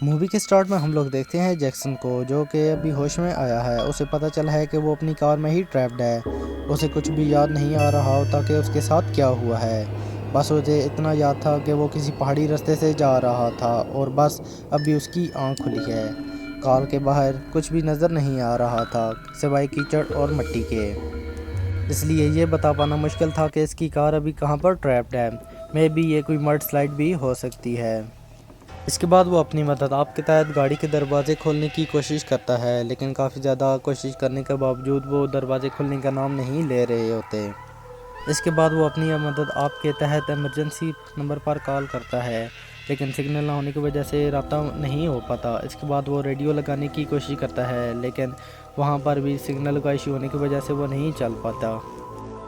Movie के start में हम लोग देखते हैं जैक्सन को, जो कि अभी होश में आया है। उसे पता चला है कि वो अपनी कार में ही ट्रैप्ड है। उसे कुछ भी याद नहीं आ रहा होता कि उसके साथ क्या हुआ है। बस उसे इतना याद था कि वो किसी पहाड़ी रास्ते से जा रहा था और बस अभी उसकी आंख खुली है। कार के बाहर कुछ भी नज़र नहीं आ रहा था सिवाय कीचड़ और मिट्टी के। इसलिए ये बता पाना मुश्किल था कि इसकी कार अभी कहाँ पर ट्रैप्ड है। मे बी ये कोई मड स्लाइड भी हो सकती है। इसके बाद वो अपनी मदद आप के तहत गाड़ी के दरवाज़े खोलने की कोशिश करता है, लेकिन काफ़ी ज़्यादा कोशिश करने के बावजूद वो दरवाज़े खोलने का नाम नहीं ले रहे होते। इसके बाद वो अपनी मदद आप के तहत इमरजेंसी नंबर पर कॉल करता है, लेकिन सिग्नल ना होने की वजह से रब्ता नहीं हो पाता। इसके बाद वो रेडियो लगाने की कोशिश करता है, लेकिन वहाँ पर भी सिग्नल का इशू होने की वजह से वो नहीं चल पाता।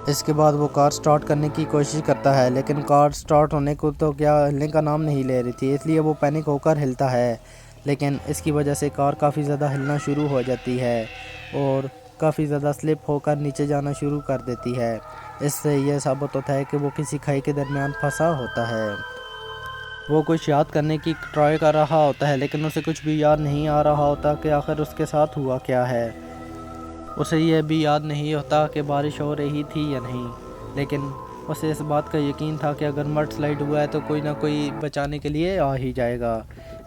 इसके बाद वो कार स्टार्ट करने की कोशिश करता है, लेकिन कार स्टार्ट होने को तो क्या हिलने का नाम नहीं ले रही थी। इसलिए वो पैनिक होकर हिलता है, लेकिन इसकी वजह से कार काफ़ी ज़्यादा हिलना शुरू हो जाती है और काफ़ी ज़्यादा स्लिप होकर नीचे जाना शुरू कर देती है। इससे यह साबित होता है कि वो किसी खाई के दरमियान फंसा होता है। वो कुछ याद करने की ट्राई कर रहा होता है, लेकिन उसे कुछ भी याद नहीं आ रहा होता कि आखिर उसके साथ हुआ क्या है। उसे यह भी याद नहीं होता कि बारिश हो रही थी या नहीं, लेकिन उसे इस बात का यकीन था कि अगर मड स्लाइड हुआ है तो कोई ना कोई बचाने के लिए आ ही जाएगा।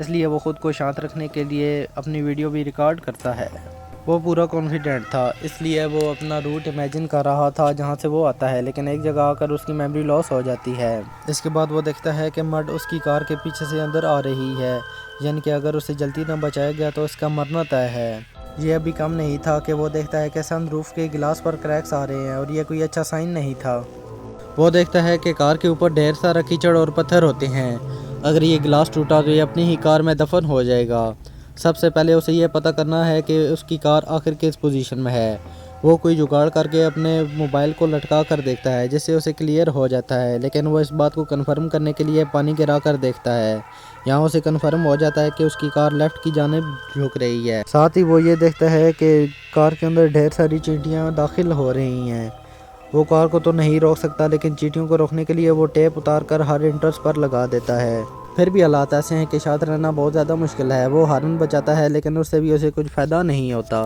इसलिए वो ख़ुद को शांत रखने के लिए अपनी वीडियो भी रिकॉर्ड करता है। वो पूरा कॉन्फिडेंट था, इसलिए वो अपना रूट इमेजिन कर रहा था जहाँ से वो आता है, लेकिन एक जगह आकर उसकी मेमोरी लॉस हो जाती है। इसके बाद वो देखता है कि मड उसकी कार के पीछे से अंदर आ रही है, यानी कि अगर उसे जल्दी न बचाया गया तो इसका मरना तय है। ये अभी कम नहीं था कि वो देखता है कि सनरूफ के गिलास पर क्रैक्स आ रहे हैं और ये कोई अच्छा साइन नहीं था। वो देखता है कि कार के ऊपर ढेर सारा कीचड़ और पत्थर होते हैं। अगर ये गिलास टूटा तो ये अपनी ही कार में दफन हो जाएगा। सबसे पहले उसे ये पता करना है कि उसकी कार आखिर किस पोजीशन में है। वो कोई जुगाड़ करके अपने मोबाइल को लटका कर देखता है, जिससे उसे क्लियर हो जाता है, लेकिन वो इस बात को कंफर्म करने के लिए पानी गिरा कर देखता है। यहाँ उसे कंफर्म हो जाता है कि उसकी कार लेफ़्ट की जानिब झुक रही है। साथ ही वो ये देखता है कि कार के अंदर ढेर सारी चींटियाँ दाखिल हो रही हैं। वो कार को तो नहीं रोक सकता, लेकिन चींटियों को रोकने के लिए वो टेप उतार कर हर इंटर्स पर लगा देता है। फिर भी हालात ऐसे हैं कि शांत रहना बहुत ज़्यादा मुश्किल है। वो हार्न बचाता है, लेकिन उससे भी उसे कुछ फ़ायदा नहीं होता।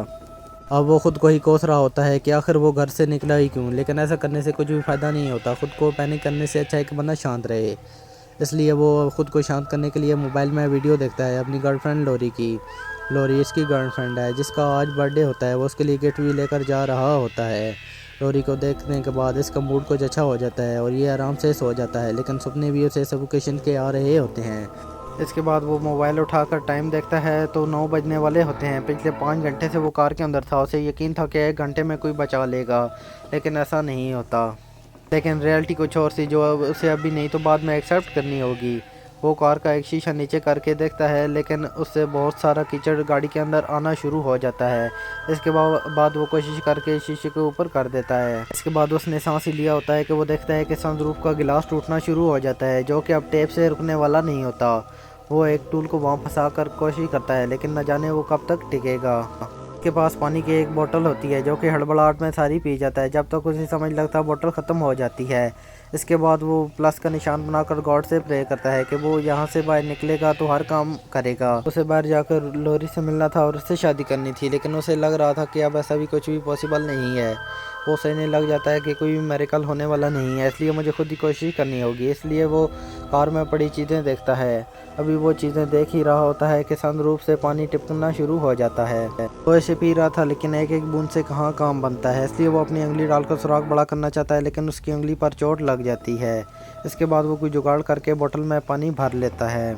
अब वो ख़ुद को ही कोस रहा होता है कि आखिर वो घर से निकला ही क्यों, लेकिन ऐसा करने से कुछ भी फ़ायदा नहीं होता। ख़ुद को पैनिक करने से अच्छा है कि बंदा शांत रहे। इसलिए वो ख़ुद को शांत करने के लिए मोबाइल में वीडियो देखता है अपनी गर्लफ्रेंड लॉरी की। लॉरी इसकी गर्लफ्रेंड है जिसका आज बर्थडे होता है। वो उसके लिए गिफ्ट भी लेकर जा रहा होता है। लॉरी को देखने के बाद इसका मूड कुछ अच्छा हो जाता है और ये आराम से सो जाता है, लेकिन सपने भी उसे सफोकेशन के आ रहे होते हैं। इसके बाद वो मोबाइल उठाकर टाइम देखता है तो 9 बजने वाले होते हैं। पिछले 5 घंटे से वो कार के अंदर था। उसे यकीन था कि 1 घंटे में कोई बचा लेगा, लेकिन ऐसा नहीं होता। लेकिन रियलिटी कुछ और सी, जो उसे अभी नहीं तो बाद में एक्सेप्ट करनी होगी। वो कार का एक शीशा नीचे करके देखता है, लेकिन उससे बहुत सारा कीचड़ गाड़ी के अंदर आना शुरू हो जाता है। इसके बाद वो कोशिश करके शीशे के ऊपर कर देता है। इसके बाद उसने सांस ही लिया होता है कि वो देखता है कि सनरूफ का गिलास टूटना शुरू हो जाता है, जो कि अब टेप से रुकने वाला नहीं होता। वो एक टूल को वहाँ फंसा कर कोशिश करता है, लेकिन न जाने वो कब तक टिकेगा। उसके पास पानी की एक बोतल होती है, जो कि हड़बड़ाहट में सारी पी जाता है। जब तक उसे समझ लगता है बोतल ख़त्म हो जाती है। इसके बाद वो प्लस का निशान बनाकर गॉड से प्रे करता है कि वो यहाँ से बाहर निकलेगा तो हर काम करेगा। उसे बाहर जाकर लॉरी से मिलना था और उससे शादी करनी थी, लेकिन उसे लग रहा था कि अब ऐसा भी कुछ भी पॉसिबल नहीं है। वो सोचने लग जाता है कि कोई भी मेरेकल होने वाला नहीं है, इसलिए मुझे खुद ही कोशिश करनी होगी। इसलिए वो कार में पड़ी चीज़ें देखता है। अभी वो चीज़ें देख ही रहा होता है कि सनरूफ से पानी टपकना शुरू हो जाता है। वो इसे पी रहा था, लेकिन एक एक बूंद से कहाँ काम बनता है। इसलिए वो अपनी उंगली डालकर सुराख बड़ा करना चाहता है, लेकिन उसकी उंगली पर चोट लग जाती है। इसके बाद वो कोई जुगाड़ करके बोतल में पानी भर लेता है।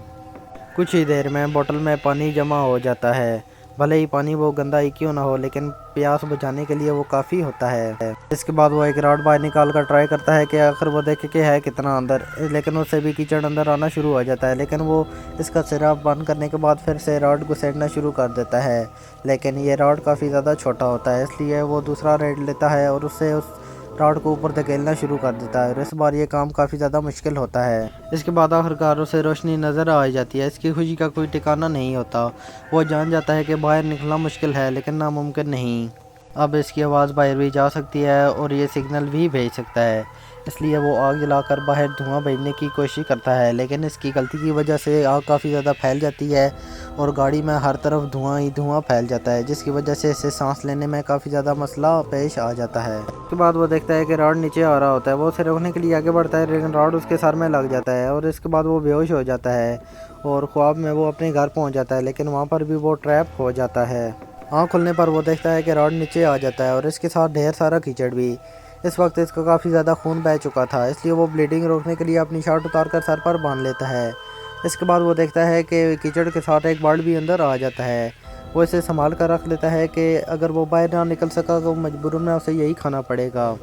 कुछ ही देर में बोतल में पानी जमा हो जाता है। भले ही पानी वो गंदा ही क्यों ना हो, लेकिन प्यास बुझाने के लिए वो काफ़ी होता है। इसके बाद वो एक रॉड बाहर निकाल कर ट्राई करता है कि आखिर वो देखे कि है कितना अंदर, लेकिन उससे भी कीचड़ अंदर आना शुरू हो जाता है। लेकिन वो इसका सिरा बंद करने के बाद फिर से रॉड को सेकना शुरू कर देता है, लेकिन ये रॉड काफ़ी ज़्यादा छोटा होता है। इसलिए वो दूसरा रेड लेता है और उससे उस रॉड को ऊपर धकेलना शुरू कर देता है और इस बार ये काम काफ़ी ज़्यादा मुश्किल होता है। इसके बाद आखिरकार उसे रोशनी नज़र आ जाती है। इसकी खुशी का कोई ठिकाना नहीं होता। वो जान जाता है कि बाहर निकलना मुश्किल है, लेकिन नामुमकिन नहीं। अब इसकी आवाज़ बाहर भी जा सकती है और ये सिग्नल भी भेज सकता है। इसलिए वो आग जलाकर बाहर धुआं भेजने की कोशिश करता है, लेकिन इसकी गलती की वजह से आग काफ़ी ज़्यादा फैल जाती है और गाड़ी में हर तरफ धुआं ही धुआं फैल जाता है, जिसकी वजह से इसे सांस लेने में काफ़ी ज़्यादा मसला पेश आ जाता है। उसके बाद वो देखता है कि रॉड नीचे आ रहा होता है। वो उसे रोकने के लिए आगे बढ़ता है, लेकिन रॉड उसके सर में लग जाता है और इसके बाद वो बेहोश हो जाता है और ख्वाब में वो अपने घर पहुँच जाता है, लेकिन वहाँ पर भी वो ट्रैप हो जाता है। आँख खुलने पर वो देखता है कि रॉड नीचे आ जाता है और इसके साथ ढेर सारा कीचड़ भी। इस वक्त इसका काफ़ी ज़्यादा खून बह चुका था, इसलिए वो ब्लीडिंग रोकने के लिए अपनी शर्ट उतारकर सर पर बांध लेता है। इसके बाद वो देखता है कि कीचड़ के साथ एक बर्ड भी अंदर आ जाता है। वो इसे संभाल कर रख लेता है कि अगर वो बाहर ना निकल सका तो मजबूरन में उसे यही खाना पड़ेगा।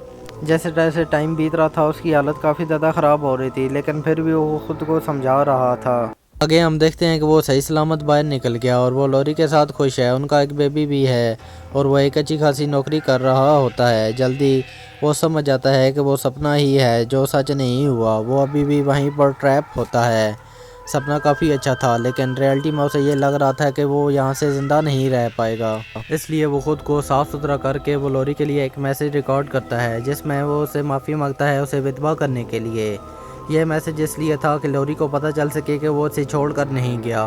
जैसे जैसे टाइम बीत रहा था उसकी हालत काफ़ी ज़्यादा ख़राब हो रही थी, लेकिन फिर भी वो खुद को समझा रहा था। आगे हम देखते हैं कि वो सही सलामत बाहर निकल गया और वो लॉरी के साथ खुश है। उनका एक बेबी भी है और वो एक अच्छी खासी नौकरी कर रहा होता है। जल्दी वो समझ जाता है कि वो सपना ही है जो सच नहीं हुआ। वो अभी भी वहीं पर ट्रैप होता है। सपना काफ़ी अच्छा था, लेकिन रियलिटी में उसे ये लग रहा था कि वो यहाँ से ज़िंदा नहीं रह पाएगा। इसलिए वो खुद को साफ़ सुथरा करके वो लॉरी के लिए एक मैसेज रिकॉर्ड करता है, जिसमें वो उसे माफ़ी मांगता है उसे विधवा करने के लिए। यह मैसेज इसलिए था कि लॉरी को पता चल सके कि वो उसे छोड़कर नहीं गया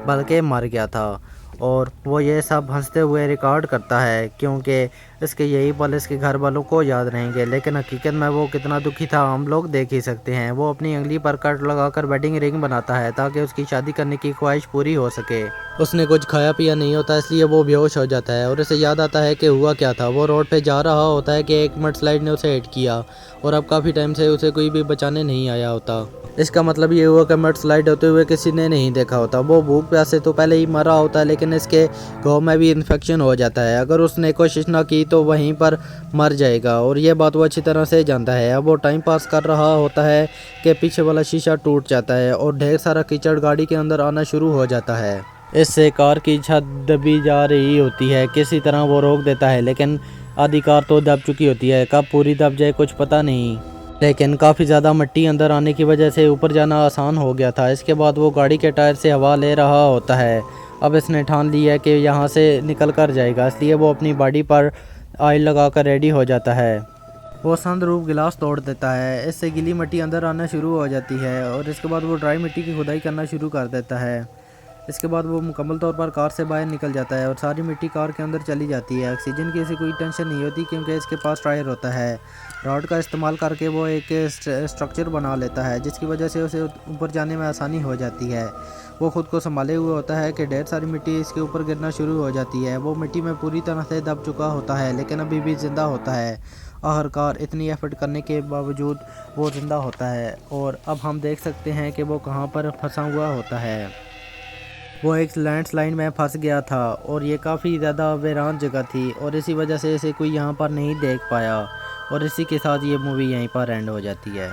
बल्कि मर गया था, और वो ये सब हंसते हुए रिकॉर्ड करता है क्योंकि इसके यही पल इसके घर वालों को याद रहेंगे। लेकिन हकीकत में वो कितना दुखी था हम लोग देख ही सकते हैं। वो अपनी उंगली पर कट लगाकर वेडिंग रिंग बनाता है ताकि उसकी शादी करने की ख्वाहिश पूरी हो सके। उसने कुछ खाया पिया नहीं होता, इसलिए वो बेहोश हो जाता है और उसे याद आता है कि हुआ क्या था। वो रोड पे जा रहा होता है कि एक मडस्लाइड ने उसे हिट किया और अब काफ़ी टाइम से उसे कोई भी बचाने नहीं आया होता। इसका मतलब ये हुआ कि मडस्लाइड होते हुए किसी ने नहीं देखा होता। वो भूख प्यास से तो पहले ही मरा होता है, लेकिन इसके घाव में भी इन्फेक्शन हो जाता है। अगर उसने कोशिश ना की तो वहीं पर मर जाएगा और ये बात वो अच्छी तरह से जानता है। अब वो टाइम पास कर रहा होता है कि पीछे वाला शीशा टूट जाता है और ढेर सारा कीचड़ गाड़ी के अंदर आना शुरू हो जाता है। इससे कार की छत दबी जा रही होती है। किसी तरह वो रोक देता है, लेकिन आधी कार तो दब चुकी होती है। कब पूरी दब जाए कुछ पता नहीं, लेकिन काफ़ी ज़्यादा मिट्टी अंदर आने की वजह से ऊपर जाना आसान हो गया था। इसके बाद वो गाड़ी के टायर से हवा ले रहा होता है। अब इसने ठान लिया है कि यहाँ से निकल कर जाएगा, इसलिए वो अपनी बॉडी पर ऑयल लगाकर रेडी हो जाता है। वो सनरूफ गिलास तोड़ देता है, इससे गीली मिट्टी अंदर आना शुरू हो जाती है और इसके बाद वो ड्राई मिट्टी की खुदाई करना शुरू कर देता है। इसके बाद वो मुकम्मल तौर पर कार से बाहर निकल जाता है और सारी मिट्टी कार के अंदर चली जाती है। ऑक्सीजन की इसे कोई टेंशन नहीं होती क्योंकि इसके पास टायर होता है। रॉड का इस्तेमाल करके वो एक स्ट्रक्चर बना लेता है, जिसकी वजह से उसे ऊपर जाने में आसानी हो जाती है। वो खुद को संभाले हुए होता है कि ढेर सारी मिट्टी इसके ऊपर गिरना शुरू हो जाती है। वो मिट्टी में पूरी तरह से दब चुका होता है, लेकिन अभी भी ज़िंदा होता है। आखिरकार इतनी एफर्ट करने के बावजूद वो ज़िंदा होता है और अब हम देख सकते हैं कि वो कहाँ पर फंसा हुआ होता है। वो एक लैंडस्लाइड में फंस गया था और ये काफ़ी ज़्यादा वीरान जगह थी और इसी वजह से इसे कोई यहाँ पर नहीं देख पाया और इसी के साथ ये मूवी यहीं पर एंड हो जाती है।